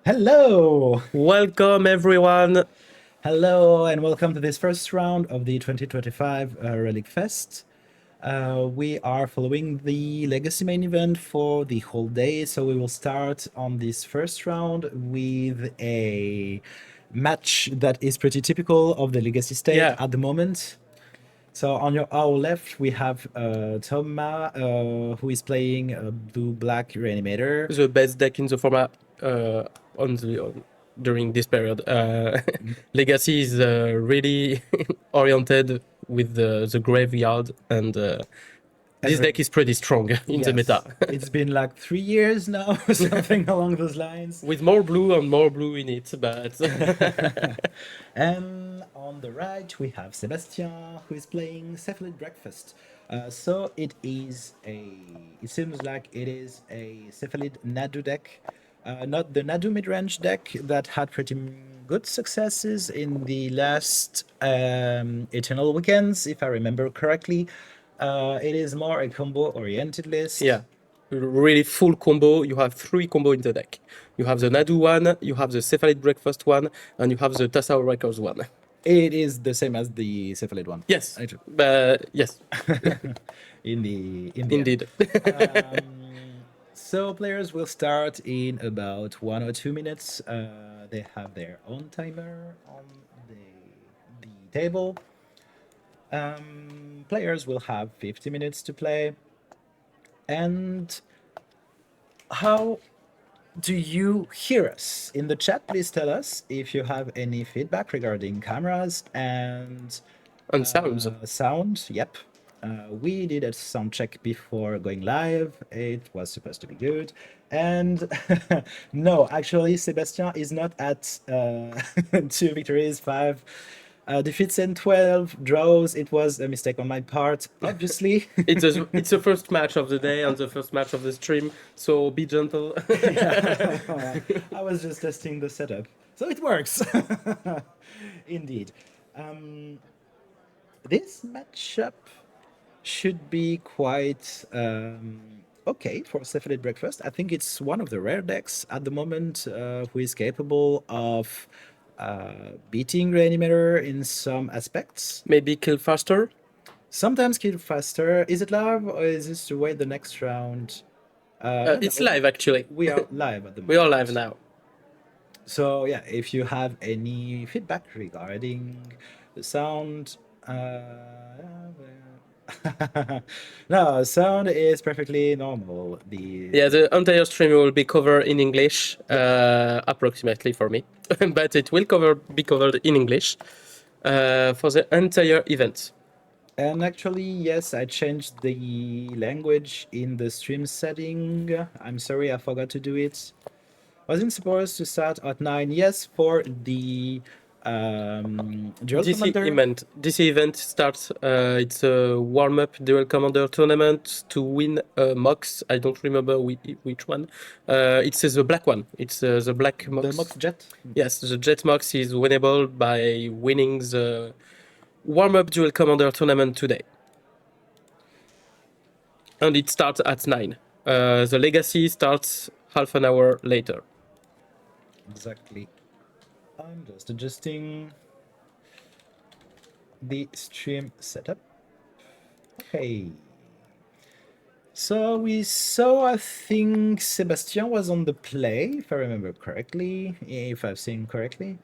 Hello! Welcome everyone. Hello, and welcome to this first round of the 2025 Relic Fest. We are following the Legacy main event for the whole day, so we will start on this first round with a match that is pretty typical of the Legacy state Yeah, at the moment. So on our left, we have Thomas, who is playing Blue Black Reanimator. the best deck in the format on the during this period. Legacy is really oriented with the graveyard, and this And deck is pretty strong in the meta. yes, it's been like 3 years now, something along those lines. With more blue and more blue in it, but And on the right, we have Sebastien, who is playing Cephalid Breakfast. So it seems like it is a Cephalid Nadu deck, not the Nadu mid-range deck that had pretty good successes in the last Eternal Weekends, if I remember correctly. It is more a combo-oriented list. yeah, really full combo. You have 3 combo in the deck. You have the Nadu one, you have the Cephalid Breakfast one, and you have the Tassau Records one. It is the same as the Cephalid one. Yes, I do. yes, In the end. indeed. So players will start in about 1 or 2 minutes. They have their own timer on the table. Players will have 50 minutes to play. And how do you hear us? In the chat, please tell us if you have any feedback regarding cameras and And sounds. sound. Yep. We did a sound check before going live. It was supposed to be good. And no, actually, Sebastien is not at 2 victories, 5 defeats, and 12 draws. It was a mistake on my part, obviously. It's the first match of the day and the first match of the stream, so be gentle. I was just testing the setup. So it works. Indeed. This matchup should be quite okay for Cephalid Breakfast. I think it's one of the rare decks at the moment who is capable of beating Reanimator in some aspects. Maybe kill faster. Sometimes kill faster. Is it live or is this to wait the next round? It's No, live actually. we are live at the moment. We are live now. So yeah, if you have any feedback regarding the sound, no, sound is perfectly normal. Yeah, the entire stream will be covered in English, approximately for me, but it will be covered in English for the entire event. And actually, yes, I changed the language in the stream setting. I'm sorry, I forgot to do it. Wasn't supposed to start at 9. Yes, for the Duel Commander. This event starts. It's a warm-up Duel Commander tournament to win a Mox. I don't remember which one. It's the black one. It's the black Mox. The Mox Jet? Yes, the Jet Mox is winnable by winning the warm-up Duel Commander tournament today. And it starts at 9. The Legacy starts half an hour later. Exactly. I'm just adjusting the stream setup. Okay. So we saw, I think Sebastien was on the play, if I remember correctly, if I've seen correctly.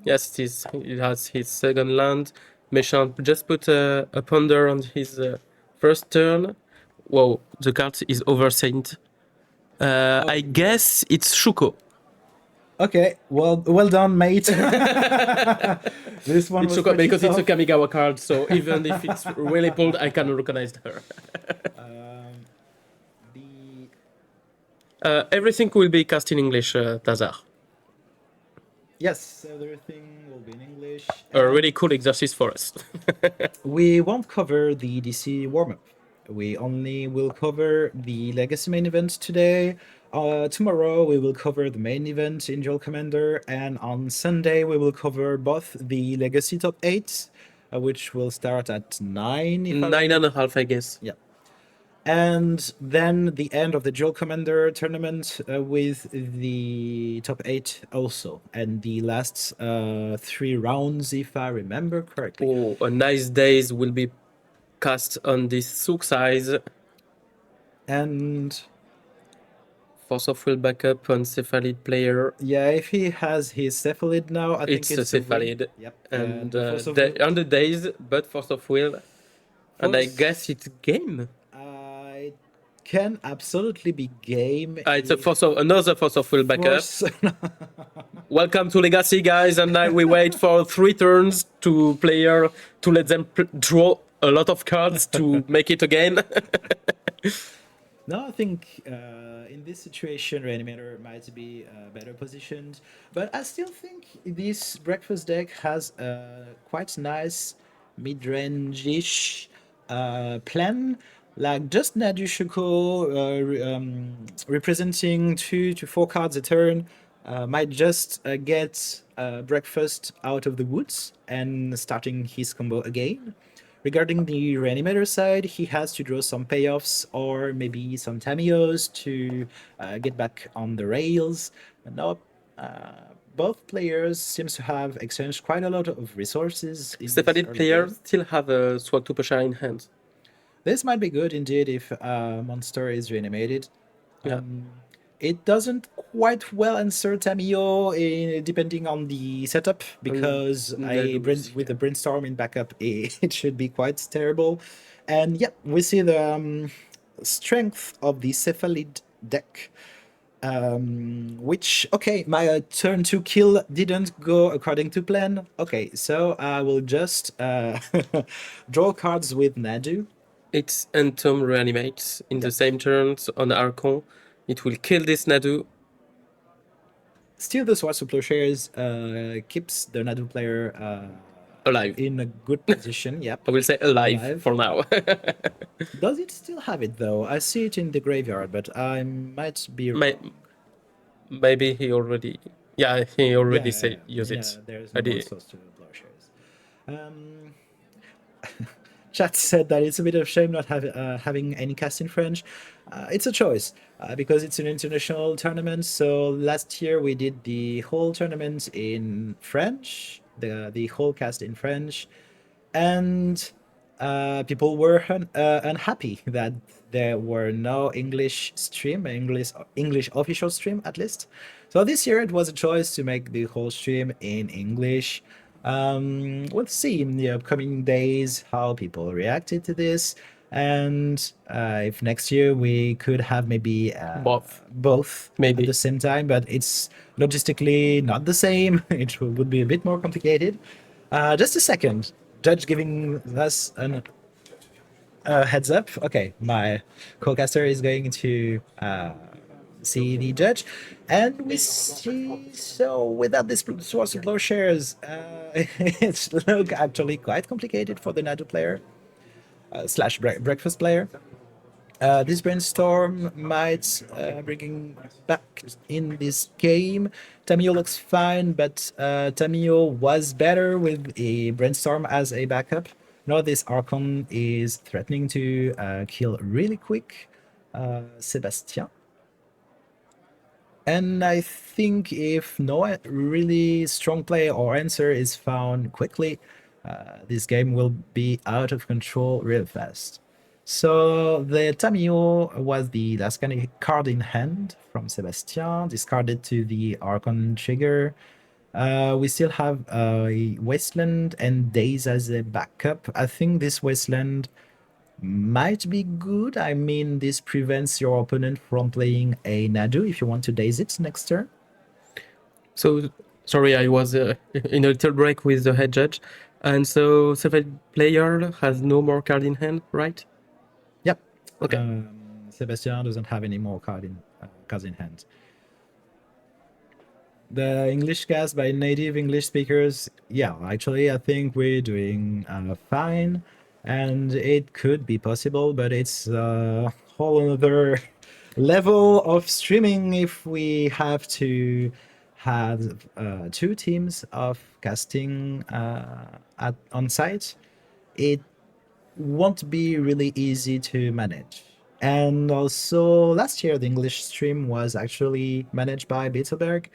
Yes, it has his second land. Mechin just put a ponder on his first turn. Whoa, the card is oversaint. I guess it's Shuko. Okay, well done, mate. This one It's was Shuko pretty because it's a tough. Kamigawa card, so even if it's really pulled, I can recognize her. Everything will be cast in English, Tazar. Yes, everything will be in English. A really cool exercise for us. We won't cover the DC warm-up. We only will cover the Legacy main event today. Tomorrow we will cover the main event in Duel Commander, and on Sunday we will cover both the Legacy top 8, which will start at 9. If I 9.5, I guess. Yeah. And then the end of the Duel Commander tournament with the top 8 also. And the last 3 rounds, if I remember correctly. Oh, a nice days will be cast on this Sook size. And Force of Will backup on Cephalid player. yeah, if he has his Cephalid now, I think It's a it's a win. Cephalid. Yep. And The Force of Will. on the days, but Force of Will. And I Force, guess it's game. it can absolutely be game. It's a if another Force of Will backup. Force. Welcome to Legacy, guys, and now we wait for 3 turns to player to let them draw a lot of cards to make it again. No, I think in this situation, Reanimator might be better positioned. But I still think this breakfast deck has a quite nice mid-range-ish plan. Like just Nadu Shuko representing 2 to 4 cards a turn might just get breakfast out of the woods and starting his combo again. Regarding the Reanimator side, he has to draw some payoffs or maybe some Tamios to get back on the rails. No, both players seems to have exchanged quite a lot of resources in this Cephalid early player game. still have a Swag to Pusher in hand. This might be good indeed if a monster is reanimated. Yeah. It doesn't quite well answer Tamio depending on the setup because with the brainstorm in backup, it should be quite terrible. And yeah, we see the strength of the Cephalid deck. Which, okay, my turn to kill didn't go according to plan. Okay, so I will just draw cards with Nadu. It's Entomb reanimates in the Yep. same turns on Archon. It will kill this Nadu. Still, the Swords of Plowshares keeps the Nadu player Alive. in a good position. Yep. I will say alive. For now. Does it still have it though? I see it in the graveyard, but I might be wrong. Maybe he already. Yeah, he already said use Yeah, it. there's no more Idea. Swords to Plowshares. Chat said that it's a bit of a shame not having any cast in French. It's a choice because it's an international tournament. So last year we did the whole tournament in French, the whole cast in French, and people were unhappy that there were no English stream, English official stream at least. So this year it was a choice to make the whole stream in English. We'll see in the upcoming days how people reacted to this, and if next year we could have maybe both maybe at the same time, but it's logistically not the same. It would be a bit more complicated. Just a second, Judge giving us a heads up. Okay, my co-caster is going to see the judge, and we see. So without this source of Plowshares, it's look actually quite complicated for the Nadu player slash breakfast player. This brainstorm might bringing back in this game. Tamio looks fine, but Tamio was better with a brainstorm as a backup. Now this Archon is threatening to kill really quick Sebastien. And I think if no really strong play or answer is found quickly, this game will be out of control real fast. So the Tamio was the last kind of card in hand from Sebastien, discarded to the Archon trigger. We still have a Wasteland and Daze as a backup. I think this Wasteland might be good. I mean, this prevents your opponent from playing a Nadu if you want to daze it next turn. So, sorry, I was in a little break with the head judge. And so, Cephalid player has no more card in hand, right? Yep. Okay. Sebastien doesn't have any more cards in hand. The English cast by native English speakers, yeah, actually, I think we're doing fine. And it could be possible, but it's a whole other level of streaming if we have to have 2 teams of casting on site. It won't be really easy to manage. And also last year, the English stream was actually managed by Beetleberg.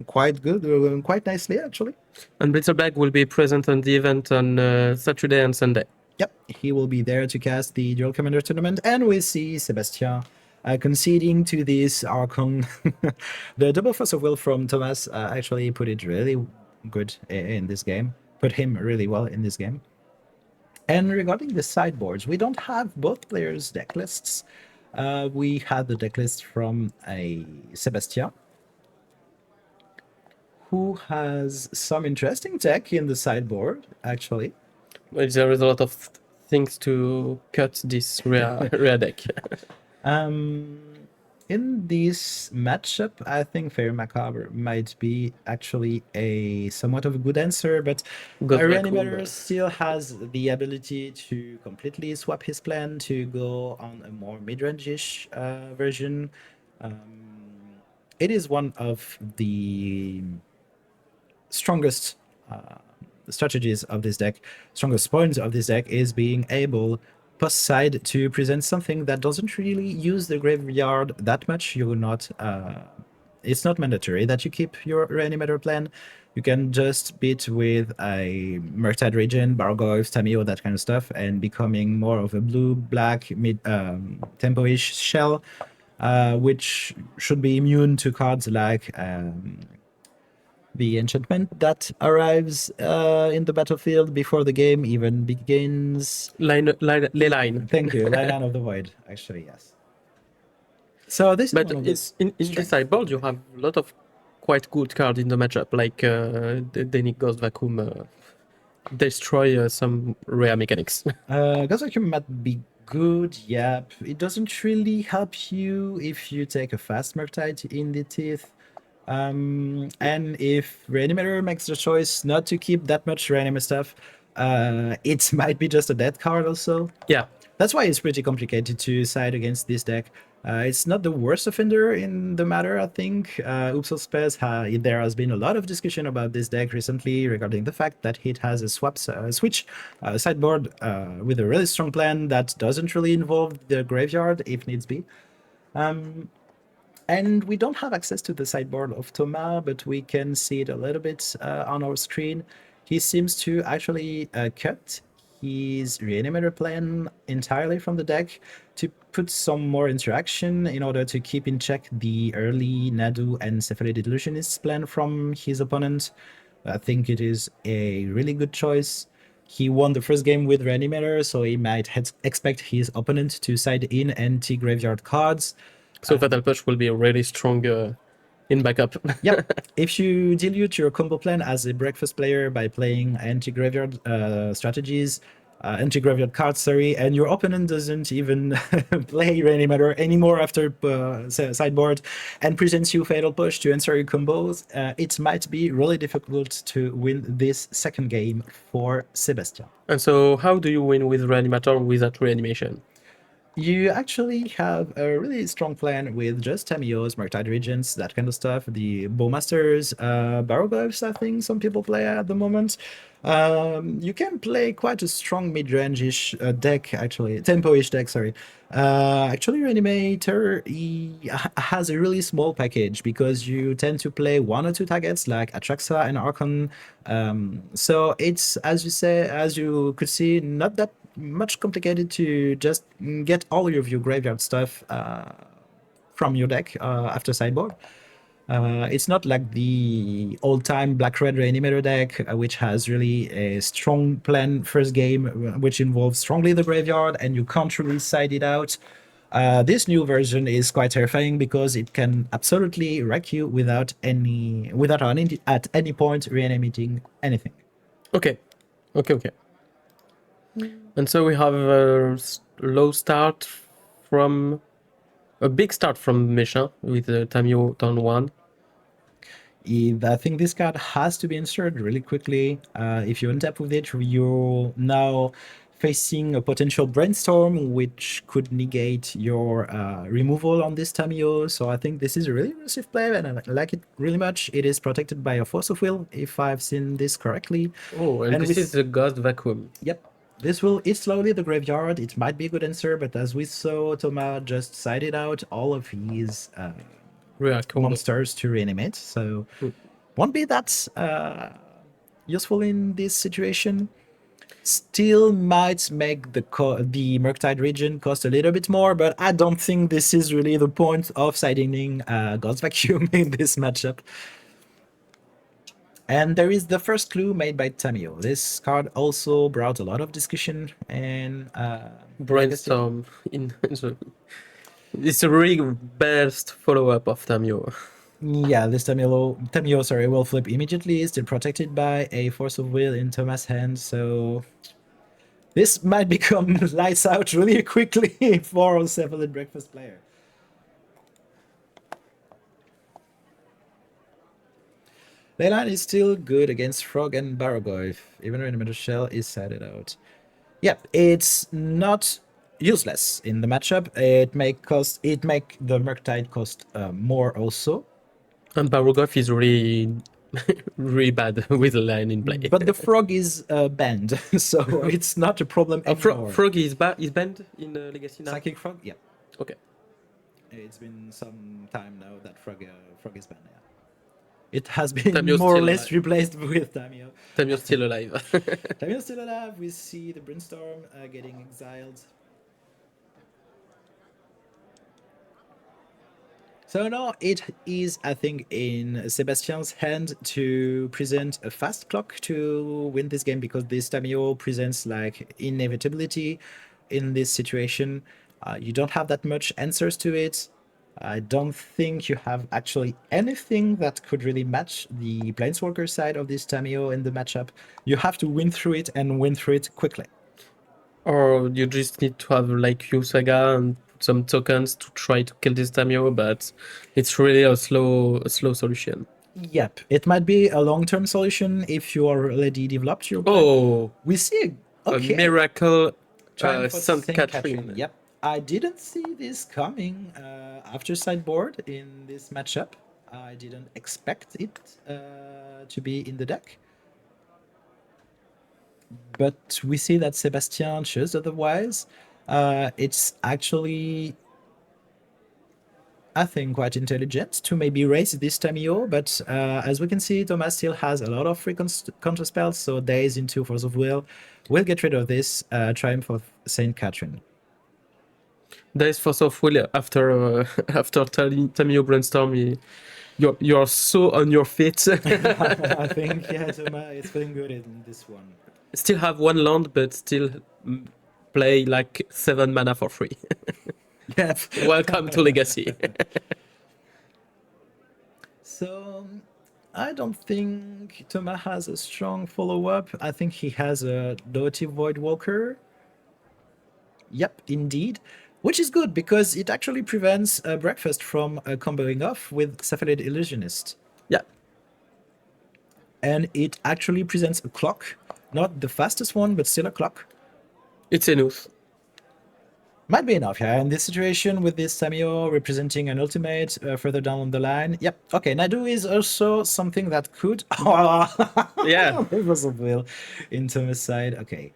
Quite good, quite nicely actually. And Blitzerberg will be present on the event on Saturday and Sunday. Yep, he will be there to cast the Duel Commander tournament, and we see Sebastien conceding to this Archon. The double force of will from Thomas actually put it really good in this game, put him really well in this game. And regarding the sideboards, we don't have both players' deck lists. We have the deck list from a Sebastien, who has some interesting tech in the sideboard, actually. Well, there is a lot of things to cut this rare deck. In this matchup, I think Fair Macabre might be actually a somewhat of a good answer, but Reanimator still has the ability to completely swap his plan to go on a more mid-range-ish version. It is one of the strongest strategies of this deck, strongest points of this deck is being able post side to present something that doesn't really use the graveyard that much. You're not it's not mandatory that you keep your Reanimator plan. You can just beat with a Murktide Regent, Bargoyf, Tamio, that kind of stuff, and becoming more of a blue-black mid tempo-ish shell, which should be immune to cards like the enchantment that arrives in the battlefield before the game even begins. Leyline. Thank you. Leyline of the Void, actually, yes. So this but is in the sideboard, you have a lot of quite good cards in the matchup, like the Denic Ghost Vacuum destroy some rare mechanics. Ghost Vacuum might be good, yep. It doesn't really help you if you take a fast Murktide in the teeth. And if Reanimator makes the choice not to keep that much Reanimate stuff, it might be just a dead card also. Yeah. That's why it's pretty complicated to side against this deck. It's not the worst offender in the matter, I think. Upsal there has been a lot of discussion about this deck recently regarding the fact that it has a switch sideboard with a really strong plan that doesn't really involve the graveyard if needs be. And we don't have access to the sideboard of Thomas, but we can see it a little bit on our screen. He seems to actually cut his Reanimator plan entirely from the deck to put some more interaction in order to keep in check the early Nadu and Cephalid Illusionist's plan from his opponent. I think it is a really good choice. He won the first game with Reanimator, so he might expect his opponent to side in anti-graveyard cards. So Fatal Push will be really strong in backup. Yep. If you dilute your combo plan as a breakfast player by playing anti-graveyard strategies, anti-graveyard cards, sorry, and your opponent doesn't even play Reanimator anymore after sideboard and presents you Fatal Push to answer your combos, it might be really difficult to win this second game for Sebastien. And so how do you win with Reanimator without reanimation? You actually have a really strong plan with just Tamios, Murktide Regents, that kind of stuff. The Bowmasters, Barrow-Gloves, I think some people play at the moment. You can play quite a strong mid-range-ish deck, actually. Tempo-ish deck, sorry. Actually, Reanimator has a really small package because you tend to play one or two targets like Atraxa and Archon. So it's, as you could see, not that much complicated to just get all of your graveyard stuff from your deck after sideboard. It's not like the old-time Black-Red Reanimator deck, which has really a strong plan first game, which involves strongly the graveyard, and you can't really side it out. This new version is quite terrifying because it can absolutely wreck you without at any point reanimating anything. Okay. And so we have a low start from a big start from Mechin with Tamio turn 1. I think this card has to be inserted really quickly. If you untap with it, you're now facing a potential brainstorm, which could negate your removal on this Tamio. So I think this is a really aggressive play, and I like it really much. It is protected by a Force of Will, if I've seen this correctly. Oh, and this is the Ghost Vacuum. Yep. This will eat slowly the graveyard. It might be a good answer, but as we saw, Thomas just sided out all of his React monsters to reanimate, so won't be that useful in this situation. Still might make the Murktide region cost a little bit more, but I don't think this is really the point of siding God's Vacuum in this matchup. And there is the first clue made by Tamio. This card also brought a lot of discussion and Brainstorm in the. It's a really best follow-up of Tamio. Yeah, this Tamio, sorry, will flip immediately, still protected by a Force of Will in Thomas' hand, so this might become lights out really quickly for a Cephalid Breakfast player. Leyline is still good against Frog and Barrogoyf. Even Reanimator Shell is sided out. Yeah, it's not useless in the matchup. It make the Murktide cost more also. And Barogov is really, really bad with the line in play. But the Frog is banned, so it's not a problem anymore. Frog is banned in Legacy now? Psychic Frog? Yeah. Okay. It's been some time now that Frog is banned, yeah. It has been Tamio's more or still less alive. replaced with Tamio. Tamio's still alive. Tamio's still alive. We see the Brainstorm getting exiled. So now it is, I think, in Sebastian's hand to present a fast clock to win this game, because this Tamio presents like inevitability in this situation. You don't have that much answers to it. I don't think you have actually anything that could really match the Planeswalker side of this Tamio in the matchup. You have to win through it and win through it quickly. Or you just need to have like Saga and put some tokens to try to kill this Tamio, but it's really a slow solution. Yep, it might be a long-term solution if you already developed your plan. Oh, We see a miracle Triumph for Saint Saint Catherine. Yep, I didn't see this coming after sideboard in this matchup. I didn't expect it to be in the deck. But we see that Sebastien chose otherwise. It's actually, I think, quite intelligent to maybe raise this Tamio, but as we can see, Thomas still has a lot of free counter spells, so Days into Force of Will will get rid of this Triumph of Saint Catherine. There is Force of Will after after Tamio Brainstorm. You're so on your feet. I think, yeah, Thomas is feeling good in this one. Still have one land, but still play like 7 mana for free. Yep. Welcome to Legacy. So I don't think Thomas has a strong follow-up. I think he has a Doty Voidwalker. Yep, indeed. Which is good, because it actually prevents Breakfast from comboing off with Cephalid Illusionist. Yeah. And it actually presents a clock. Not the fastest one, but still a clock. It's enough. Might be enough, yeah. In this situation, with this Tamio representing an ultimate further down the line. Yep. Okay, Nadu is also something that could... Yeah. Rivers of Will in Thomas' side. Okay.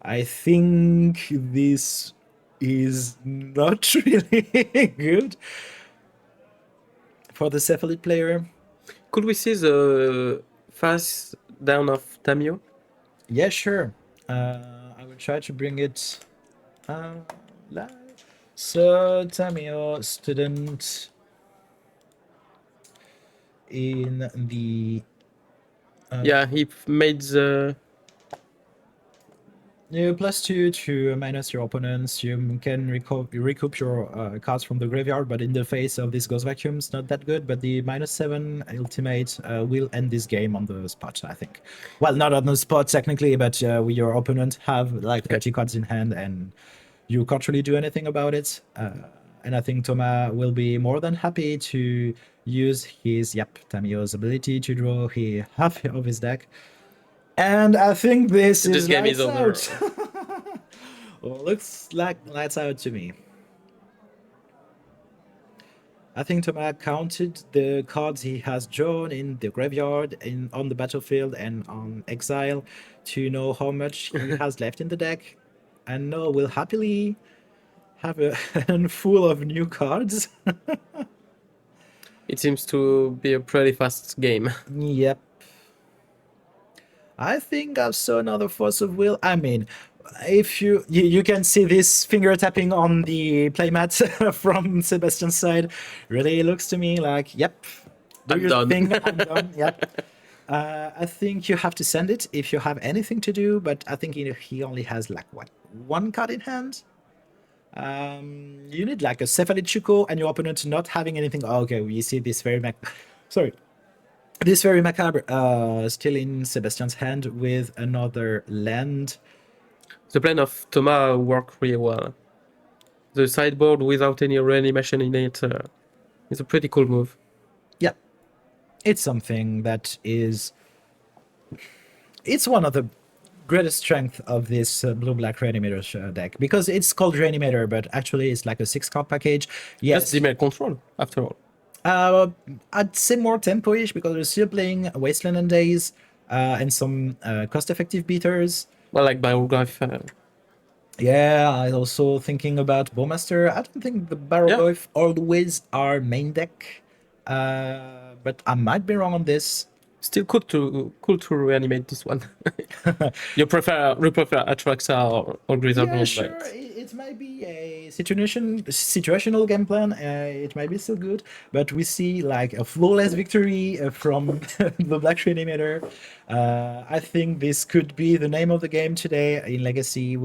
I think this is not really good for the Cephalid player. Could we see the fast down of Tamio? Yeah, sure. I will try to bring it live. So, Tamio, student in the... Yeah, he made the... You +2 to minus your opponents. You can recoup your cards from the graveyard, but in the face of this Ghost Vacuum, it's not that good. But the -7 ultimate will end this game on the spot, I think. Well, not on the spot technically, but your opponent have like 30 cards in hand, and you can't really do anything about it. And I think Thomas will be more than happy to use his Tamio's ability to draw half of his deck. And I think this game is over. Well, looks like lights out to me. I think Thomas counted the cards he has drawn in the graveyard, in on the battlefield, and on exile to know how much he has left in the deck. And now we'll happily have a handful of new cards. It seems to be a pretty fast game. Yep. I think I saw another force of will. I mean, if you can see this finger tapping on the playmat from Sebastian's side, really looks to me like, yep, do I'm your done. thing. I'm done. Yep. I think you have to send it if you have anything to do, but I think he only has like what, one card in hand. You need like a Cephalid Chuko and your opponent not having anything. Oh, okay, you see this very sorry, this very macabre still in Sebastian's hand with another land. The plan of Thomas worked really well. The sideboard without any reanimation in it is a pretty cool move. Yeah, it's something that is. It's one of the greatest strength of this blue-black Reanimator deck because it's called Reanimator, but actually it's like a 6 card package. Yes, Just Demon Control, after all. I'd say more tempo-ish because we're still playing Wasteland and Days and some cost-effective beaters. Well, like Biograph. Yeah, I also thinking about Bowmaster. I don't think the Barrowglyph always are main deck, but I might be wrong on this. Still cool to reanimate this one. you prefer Atraxa or Grizzled Yeah, Moon, sure. but It might be a situational game plan. It might be still good, but we see like a flawless victory from the Black Reanimator. I think this could be the name of the game today in Legacy.